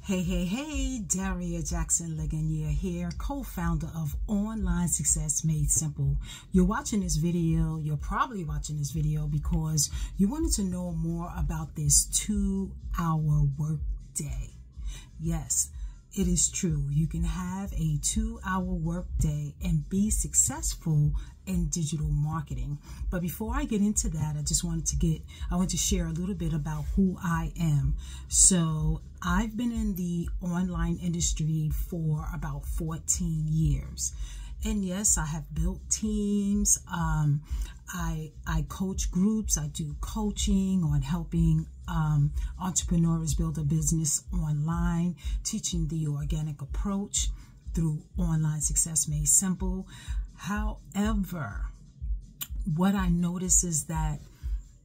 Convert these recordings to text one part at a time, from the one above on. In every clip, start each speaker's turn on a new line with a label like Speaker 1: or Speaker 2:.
Speaker 1: Hey, Daria Jackson-Legonier here, co-founder of Online Success Made Simple. You're probably watching this video because you wanted to know more about this 2-hour work day. Yes, it is true. You can have a 2-hour work day and be successful in digital marketing. But before I get into that, I want to share a little bit about who I am. So I've been in the online industry for about 14 years. And yes, I have built teams. I coach groups. I do coaching on helping entrepreneurs build a business online, teaching the organic approach through Online Success Made Simple. However, what I noticed is that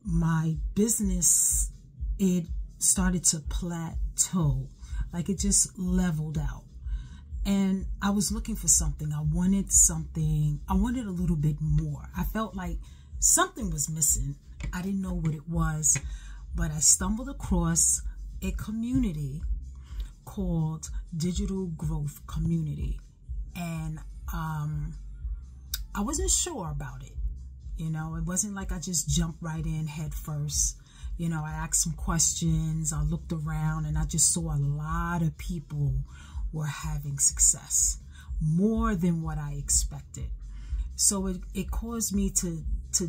Speaker 1: my business, it started to plateau, like it just leveled out. And I was looking for something. I wanted a little bit more. I felt like something was missing. I didn't know what it was, but I stumbled across a community called Digital Growth Community. And I wasn't sure about it. It wasn't like I just jumped right in head first. I asked some questions. I looked around and I just saw a lot of people were having success, more than what I expected. So it caused me to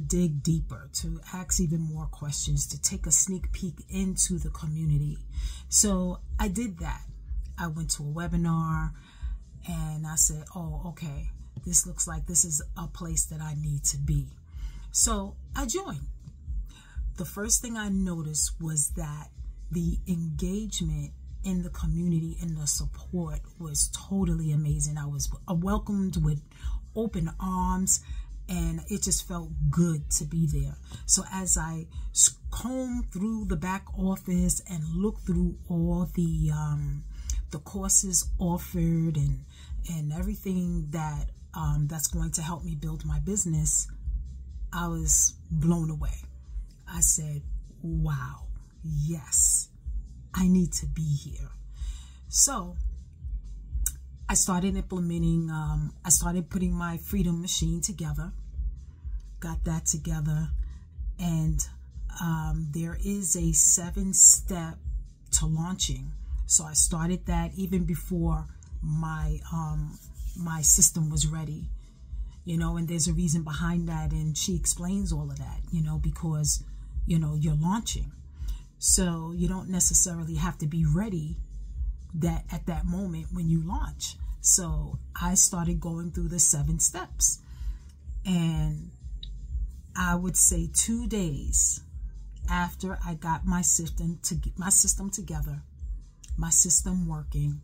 Speaker 1: dig deeper, to ask even more questions, to take a sneak peek into the community. So I did that. I went to a webinar and I said, oh, okay, this looks like this is a place that I need to be. So I joined. The first thing I noticed was that the engagement in the community and the support was totally amazing. I was welcomed with open arms and it just felt good to be there. So as I combed through the back office and looked through all the courses offered and everything that that's going to help me build my business, I was blown away. I said, wow, yes, I need to be here. So I started implementing, I started putting my Freedom Machine together, got that together, and there is a 7-step to launching. So I started that even before my system was ready, and there's a reason behind that. And she explains all of that, because, you're launching. So you don't necessarily have to be ready at that moment when you launch. So I started going through the 7 steps, and I would say 2 days after I got my system together, my system working,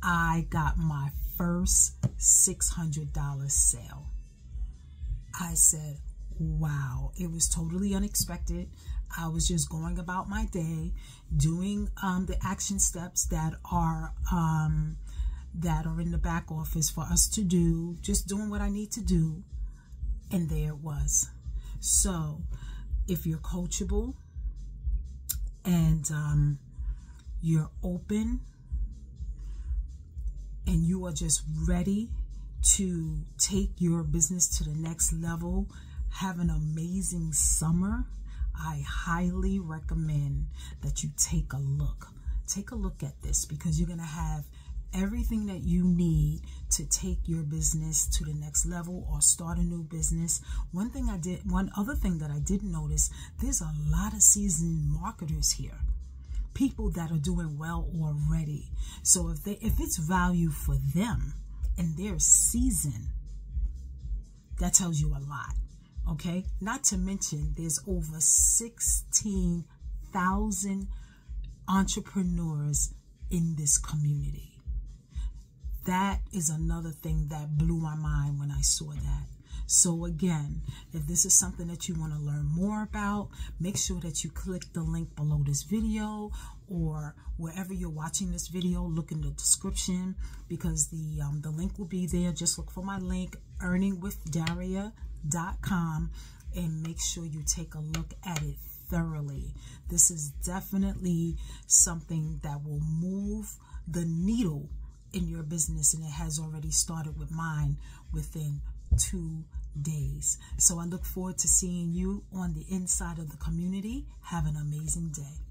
Speaker 1: I got my first $600 sale. I said, wow, it was totally unexpected. I was just going about my day, doing the action steps that are in the back office for us to do, just doing what I need to do. And there it was. So if you're coachable and you're open and you are just ready to take your business to the next level, have an amazing summer, I highly recommend that you take a look. Take a look at this, because you're going to have everything that you need to take your business to the next level or start a new business. One other thing that I did notice, there's a lot of seasoned marketers here. People that are doing well already. So if it's value for them and they're seasoned, that tells you a lot. Okay, not to mention there's over 16,000 entrepreneurs in this community. That is another thing that blew my mind when I saw that. So again, if this is something that you want to learn more about, make sure that you click the link below this video, or wherever you're watching this video, look in the description, because the link will be there. Just look for my link, earningwithdaria.com, and make sure you take a look at it thoroughly. This is definitely something that will move the needle in your business, and it has already started with mine within 2 days. So I look forward to seeing you on the inside of the community. Have an amazing day.